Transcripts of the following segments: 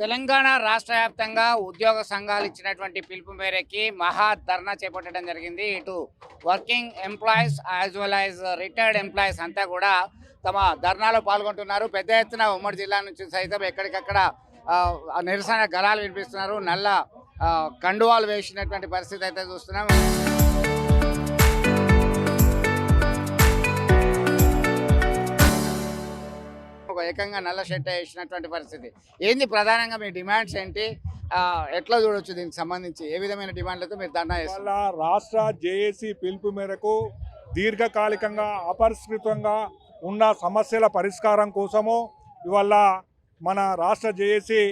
తెలంగాణ రాష్ట్ర వ్యాప్తంగా ఉద్యోగ సంఘాలు ఇచ్చినటువంటి పిలుపు మేరకి మహా ధర్నా చేపట్టడం జరిగింది. ఇటు working employees as well as retired employees అంతా కూడా తమ ధర్నాలో పాల్గొంటున్నారు. పెద్ద ఎత్తున ఉమ్మడి జిల్లా నుంచి సైతం ఎక్కడికక్కడ నిరసన గళాలు వినిపిస్తున్నారు. నల్ల కండువాలు వేసినటువంటి పరిస్థితి అయితే చూస్తున్నాం. ఏకంగా నల్ల షర్ట్ వేసినటువంటి పరిస్థితి. ఏంది ప్రధానంగా మీ డిమాండ్స్ ఏంటి, ఎట్లా చూడొచ్చు, దీనికి సంబంధించి ఏ విధమైన డిమాండ్లతో మీరు ధర్నా చేస్తున్నారు? రాష్ట్ర జేఏసీ పిలుపు మేరకు దీర్ఘకాలికంగా అపరిష్కృతంగా ఉన్న సమస్యల పరిష్కారం కోసము ఇవాళ మన రాష్ట్ర జేఏసీ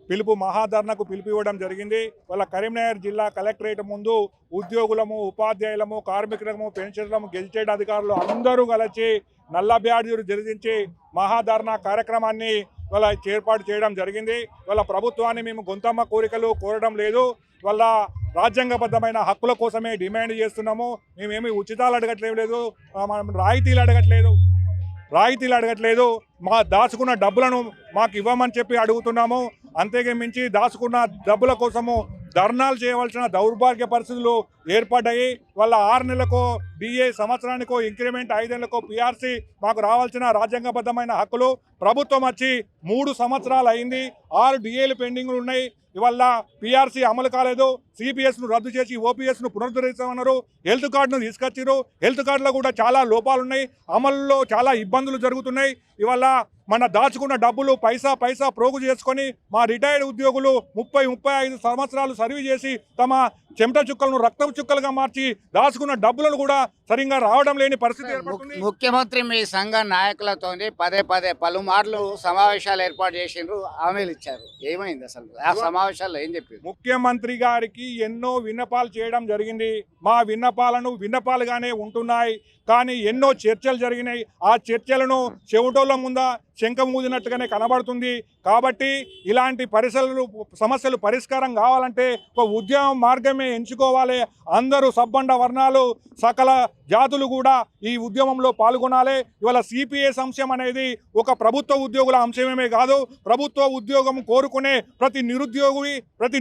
పిలుపు మహాధర్నకు పిలుపు ఇవ్వడం జరిగింది. వాళ్ళ కరీంనగర్ జిల్లా కలెక్టరేట్ ముందు ఉద్యోగులము, ఉపాధ్యాయులము, కార్మికులము, పెన్షన్లము, గెజిటెడ్ అధికారులు అందరూ కలిసి నల్ల బ్యాడ్జీలు ధరించి మహాధర్నా కార్యక్రమాన్ని వాళ్ళ ఏర్పాటు చేయడం జరిగింది. వాళ్ళ ప్రభుత్వాన్ని మేము గొంతమ్మ కోరికలు కోరడం లేదు, వాళ్ళ రాజ్యాంగబద్ధమైన హక్కుల కోసమే డిమాండ్ చేస్తున్నాము. మేమేమి ఉచితాలు అడగట్లేదు, రాయితీలు అడగట్లేదు. మా దాచుకున్న డబ్బులను మాకు ఇవ్వమని చెప్పి అడుగుతున్నాము. అంతేగా మించి దాచుకున్న డబ్బుల కోసము ధర్నాలు చేయవలసిన దౌర్భాగ్య పరిస్థితులు ఏర్పడ్డాయి. వాళ్ళ 6 నెలలకో డిఏ, సంవత్సరానికో ఇంక్రిమెంట్, 5 నెలలకో పిఆర్సీ మాకు రావాల్సిన రాజ్యాంగబద్ధమైన హక్కులు ప్రభుత్వం వచ్చి 3 సంవత్సరాలు అయింది. 6 డిఏలు పెండింగ్లు ఉన్నాయి. ఇవాళ పిఆర్సీ అమలు కాలేదు. సిపిఎస్ను రద్దు చేసి ఓపీఎస్ను పునరుద్ధరిస్తామన్నారు. హెల్త్ కార్డును తీసుకొచ్చారు. హెల్త్ కార్డులో కూడా చాలా లోపాలున్నాయి. అమలులో చాలా ఇబ్బందులు జరుగుతున్నాయి. ఇవాళ మన దాచుకున్న డబ్బులు పైసా ప్రోగు చేసుకొని మా రిటైర్డ్ ఉద్యోగులు 30-35 సంవత్సరాలు సర్వీస్ చేసి తమ చెమట చుక్కలను రక్తం చుక్కలుగా మార్చి దాచుకున్న డబ్బులను కూడా సరిగ్గా రావడం లేని పరిస్థితి ఏర్పడుతుంది. ముఖ్యమంత్రి మీ సంఘ నాయకులతో పదే పలుమార్లు సమావేశాలు ఏర్పాటు చేసిండ్రు, హామీలు ఇచ్చారు. ఏమైంది అసలు ఆ సమావేశాల్లో, ఏం చెప్పారు? ముఖ్యమంత్రి గారికి ఎన్నో విన్నపాలు చేయడం జరిగింది. మా విన్నపాలుగానే ఉంటున్నాయి. కానీ ఎన్నో చర్చలు జరిగినాయి. ఆ చర్చలను చెవిటోళ్ళ ముందా శంఖం ఊదినట్టుగానే కనబడుతుంది. కాబట్టి ఇలాంటి సమస్యలు పరిష్కారం కావాలంటే ఒక ఉద్యమ మార్గమే ఎంచుకోవాలి. అందరూ సబ్బండ వర్ణాలు, సకల జాతులు కూడా ఈ ఉద్యమంలో పాల్గొనాలి. ఇవాళ సిపిఎస్ అంశం అనేది ఒక ప్రభుత్వ ఉద్యోగుల అంశమే కాదు, ప్రభుత్వ ఉద్యోగం కోరుకునే ప్రతి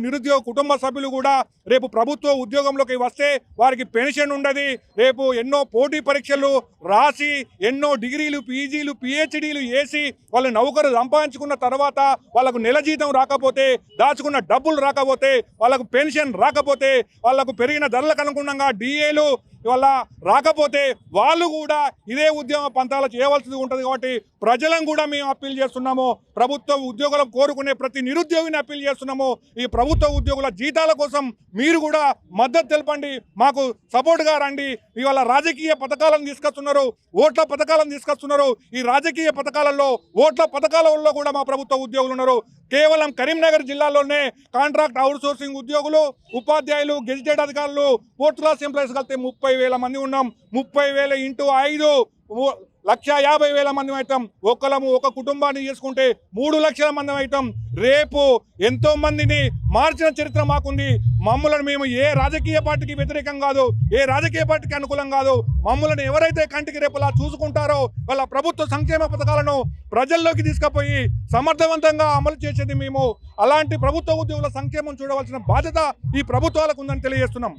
నిరుద్యోగ కుటుంబ సభ్యులు కూడా రేపు ప్రభుత్వ ఉద్యోగంలోకి వస్తే వారికి పెన్షన్ ఉండదు. రేపు ఎన్నో పోటీ పరీక్షలు రాసి ఎన్నో డిగ్రీలు, పీజీలు, పిహెచ్డీలు వేసి వాళ్ళు నౌకరు సంపాదించుకున్న తర్వాత వాళ్ళకు నెల జీతం రాకపోతే, దాచుకున్న డబ్బులు రాకపోతే, వాళ్ళకు పెన్షన్ రాకపోతే, వాళ్ళకు పెరిగిన ధరలకు అనుగుణంగా డిఏలు ఇవాళ రాకపోతే వాళ్ళు కూడా ఇదే ఉద్యమ పంతాలు చేయవలసి ఉంటుంది. కాబట్టి ప్రజలను కూడా మేము అప్పీల్ చేస్తున్నాము. ప్రభుత్వ ఉద్యోగులను కోరుకునే ప్రతి నిరుద్యోగిని అప్పీల్ చేస్తున్నాము. ఈ ప్రభుత్వ ఉద్యోగుల జీతాల కోసం మీరు కూడా మద్దతు తెలపండి, మాకు సపోర్ట్గా రండి. ఇవాళ రాజకీయ పథకాలను తీసుకొస్తున్నారు, ఓట్ల పథకాలను తీసుకొస్తున్నారు. ఈ రాజకీయ పథకాలలో, ఓట్ల పథకాలలో కూడా మా ప్రభుత్వ ఉద్యోగులు ఉన్నారు. కేవలం కరీంనగర్ జిల్లాలోనే కాంట్రాక్ట్ అవుట్సోర్సింగ్ ఉద్యోగులు, ఉపాధ్యాయులు, గెజిటెడ్ అధికారులు, పోర్ట్ క్లాస్ ఎంప్లాయీస్ కలిస్తే 30,000 మంది ఉన్నాం. 30,000 × 5 1,50,000 మంది అవుతాం. ఒక కుటుంబాన్ని చేసుకుంటే 3 లక్షల మంది అవుతాం. రేపు ఎంతో మందిని మార్చిన చరిత్ర మాకుంది. మేము ఏ రాజకీయ పార్టీకి వ్యతిరేకం కాదు, ఏ రాజకీయ పార్టీకి అనుకూలం కాదు. మమ్మల్ని ఎవరైతే కంటికి రేపులా చూసుకుంటారో వాళ్ళ ప్రభుత్వ సంక్షేమ పథకాలను ప్రజల్లోకి తీసుకుపోయి సమర్థవంతంగా అమలు చేసేది మేము. అలాంటి ప్రభుత్వ ఉద్యోగుల సంక్షేమం చూడవలసిన బాధ్యత ఈ ప్రభుత్వాలకు ఉందని తెలియజేస్తున్నాం.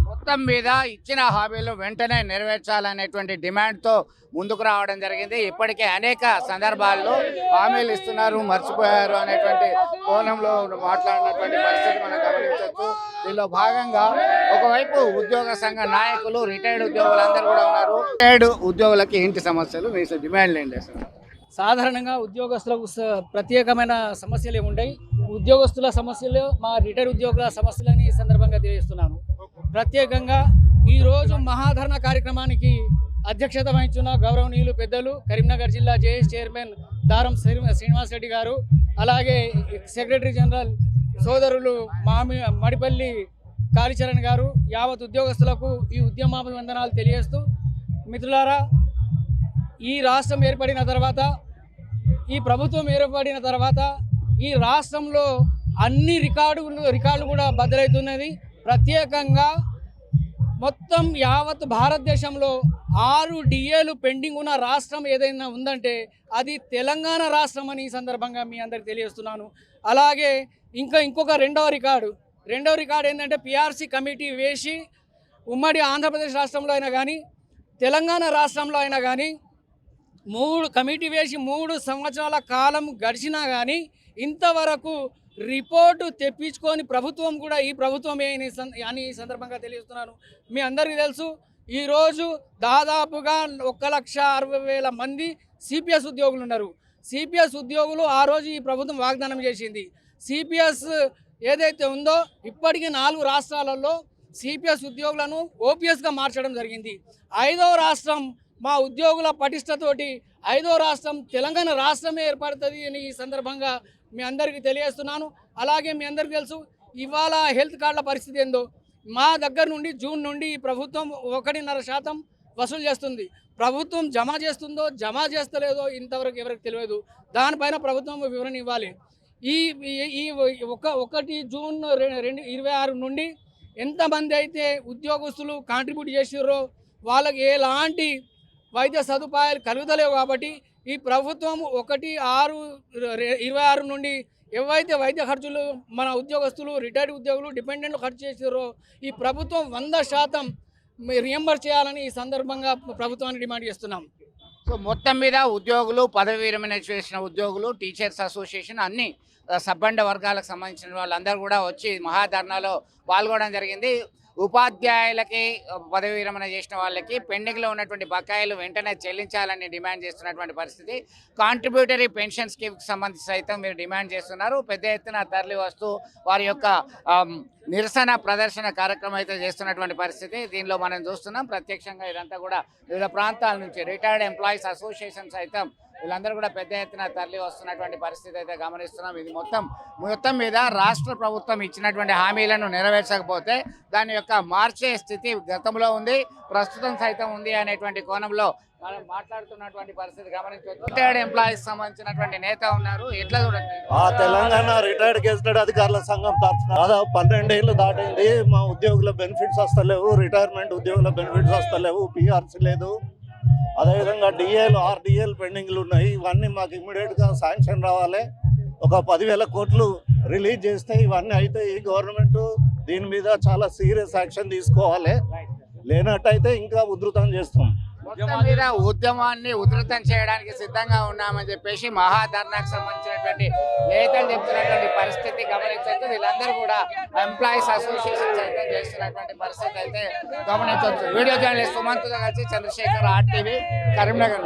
మొత్తం మీద ఇచ్చిన హామీలు వెంటనే నెరవేర్చాలనేటువంటి డిమాండ్తో ముందుకు రావడం జరిగింది. ఇప్పటికే అనేక సందర్భాల్లో హామీలు ఇస్తున్నారు, మర్చిపోయారు అనేటువంటి కోణంలో మాట్లాడినటువంటి పరిస్థితి మనం గమనించవచ్చు. దీనిలో భాగంగా ఒకవైపు ఉద్యోగ సంఘ నాయకులు, రిటైర్డ్ ఉద్యోగులందరూ కూడా ఉన్నారు. రిటైర్డ్ ఉద్యోగులకి ఏంటి సమస్యలు, మీ డిమాండ్లు ఏంటి? అసలు సాధారణంగా ఉద్యోగస్తులకు ప్రత్యేకమైన సమస్యలు ఏముంటాయి, ఉద్యోగస్తుల సమస్యలు, మా రిటైర్డ్ ఉద్యోగుల సమస్యలని ఈ సందర్భంగా తెలియజేస్తున్నాను. ప్రత్యేకంగా ఈరోజు మహాధరణ కార్యక్రమానికి అధ్యక్షత వహించిన గౌరవనీయులు పెద్దలు కరీంనగర్ జిల్లా జేఏసీ చైర్మన్ దారం శ్రీనివాస్ రెడ్డి గారు, అలాగే సెక్రటరీ జనరల్ సోదరులు మడిపల్లి కాళీచరణ్ గారు, యావత్ ఉద్యోగస్తులకు ఈ ఉద్యమాభివందనాలు తెలియజేస్తూ, మిత్రులారా, ఈ రాష్ట్రం ఏర్పడిన తర్వాత, ఈ ప్రభుత్వం ఏర్పడిన తర్వాత ఈ రాష్ట్రంలో అన్ని రికార్డులు కూడా బద్దలవుతున్నది. ప్రత్యేకంగా మొత్తం యావత్ భారతదేశంలో 6 డిఏలు పెండింగ్ ఉన్న రాష్ట్రం ఏదైనా ఉందంటే అది తెలంగాణ రాష్ట్రం అని ఈ సందర్భంగా మీ అందరికి తెలియజేస్తున్నాను. అలాగే ఇంకొక రెండవ రికార్డు ఏంటంటే పిఆర్సీ కమిటీ వేసి ఉమ్మడి ఆంధ్రప్రదేశ్ రాష్ట్రంలో అయినా కానీ తెలంగాణ రాష్ట్రంలో అయినా కానీ 3 కమిటీ వేసి 3 సంవత్సరాల కాలం గడిచినా కానీ ఇంతవరకు రిపోర్టు తెప్పించుకొని ప్రభుత్వం కూడా ఈ ప్రభుత్వమే అని ఈ సందర్భంగా తెలియజేస్తున్నాను. మీ అందరికీ తెలుసు ఈరోజు దాదాపుగా 1,60,000 మంది సిపిఎస్ ఉద్యోగులు ఉన్నారు. సిపిఎస్ ఉద్యోగులు ఆ రోజు ఈ ప్రభుత్వం వాగ్దానం చేసింది. సిపిఎస్ ఏదైతే ఉందో ఇప్పటికీ 4 రాష్ట్రాలలో సిపిఎస్ ఉద్యోగులను ఓపీఎస్గా మార్చడం జరిగింది. 5వ రాష్ట్రం మా ఉద్యోగుల పటిష్టతోటి 5వ రాష్ట్రం తెలంగాణ రాష్ట్రమే ఏర్పడుతుంది అని ఈ సందర్భంగా మీ అందరికీ తెలియజేస్తున్నాను. అలాగే మీ అందరికీ తెలుసు ఇవాళ హెల్త్ కార్డుల పరిస్థితి ఏందో. మా దగ్గర నుండి జూన్ నుండి ఈ ప్రభుత్వం 1.5% వసూలు చేస్తుంది. ప్రభుత్వం జమ చేస్తుందో జమ చేస్తలేదో ఇంతవరకు ఎవరికి తెలియదు. దానిపైన ప్రభుత్వం వివరణ ఇవ్వాలి. ఈ 1 జూన్ 2026 నుండి ఎంతమంది అయితే ఉద్యోగస్తులు కాంట్రిబ్యూట్ చేసిర్రో వాళ్ళకి ఎలాంటి వైద్య సదుపాయాలు కలుగుతలేవు. కాబట్టి ఈ ప్రభుత్వం 1/6/26 నుండి ఏవైతే వైద్య ఖర్చులు మన ఉద్యోగస్తులు రిటైర్డ్ ఉద్యోగులు డిపెండెంట్లు ఖర్చు చేసారో ఈ ప్రభుత్వం 100% రియంబర్స్ చేయాలని ఈ సందర్భంగా ప్రభుత్వాన్ని డిమాండ్ చేస్తున్నాం. సో మొత్తం మీద ఉద్యోగులు, పదవి విరమణ చేసిన ఉద్యోగులు, టీచర్స్ అసోసియేషన్ అన్ని సబ్బండ వర్గాలకు సంబంధించిన వాళ్ళందరూ కూడా వచ్చి మహాధర్నాలో పాల్గొనడం జరిగింది. ఉపాధ్యాయులకి పదవి విరమణ చేసిన వాళ్ళకి పెండింగ్లో ఉన్నటువంటి బకాయిలు వెంటనే చెల్లించాలని డిమాండ్ చేస్తున్నటువంటి పరిస్థితి. కాంట్రిబ్యూటరీ పెన్షన్ స్కీమ్కి సంబంధించి సైతం మీరు డిమాండ్ చేస్తున్నారు. పెద్ద ఎత్తున తరలి వస్తూ వారి యొక్క నిరసన ప్రదర్శన కార్యక్రమం అయితే చేస్తున్నటువంటి పరిస్థితి దీనిలో మనం చూస్తున్నాం. ప్రత్యక్షంగా ఇదంతా కూడా వివిధ ప్రాంతాల నుంచి రిటైర్డ్ ఎంప్లాయీస్ అసోసియేషన్ సైతం వీళ్ళందరూ కూడా పెద్ద ఎత్తున తరలి వస్తున్నటువంటి పరిస్థితి అయితే గమనిస్తున్నాం. ఇది మొత్తం మీద రాష్ట్ర ప్రభుత్వం ఇచ్చినటువంటి హామీలను నెరవేర్చకపోతే దాని యొక్క మార్చే స్థితి గతంలో ఉంది, ప్రస్తుతం సైతం ఉంది అనేటువంటి కోణంలో మనం మాట్లాడుతున్నటువంటి పరిస్థితి గమనించవచ్చు. రిటైర్డ్ ఎంప్లాయీస్ సంబంధించినటువంటి నేత ఉన్నారు, ఎట్లా చూడండి. తెలంగాణ రిటైర్డ్ గెజిటెడ్ అధికారుల సంఘం తరఫున దాదాపు 12 ఏళ్ళు దాటింది. మా ఉద్యోగుల బెనిఫిట్స్ వస్తలేవు, రిటైర్మెంట్ ఉద్యోగుల బెనిఫిట్స్ వస్తలేవు, పిఆర్సీ లేదు. అదేవిధంగా డిఏలు 6 డిఏలు పెండింగ్లు ఉన్నాయి. ఇవన్నీ మాకు ఇమ్మీడియట్గా శాంక్షన్ రావాలి. ఒక 10,000 కోట్లు రిలీజ్ చేస్తే ఇవన్నీ అయితే ఈ గవర్నమెంట్ దీని మీద చాలా సీరియస్ యాక్షన్ తీసుకోవాలి. లేనట్టయితే ఇంకా ఉధృతం చేస్తాం. మొత్తం మీద ఉద్యమాన్ని ఉధృతం చేయడానికి సిద్ధంగా ఉన్నామని చెప్పేసి మహాధర్నాకు సంబంధించినటువంటి నేతలు చెప్తున్నటువంటి పరిస్థితి గమనించవచ్చు. వీళ్ళందరూ కూడా ఎంప్లాయీస్ అసోసియేషన్ సైతం చేస్తున్నటువంటి పరిస్థితి అయితే గమనించవచ్చు. వీడియో జర్నలిస్ట్ సుమంత్తో కలిసి చంద్రశేఖర్, RTV, కరీంనగర్.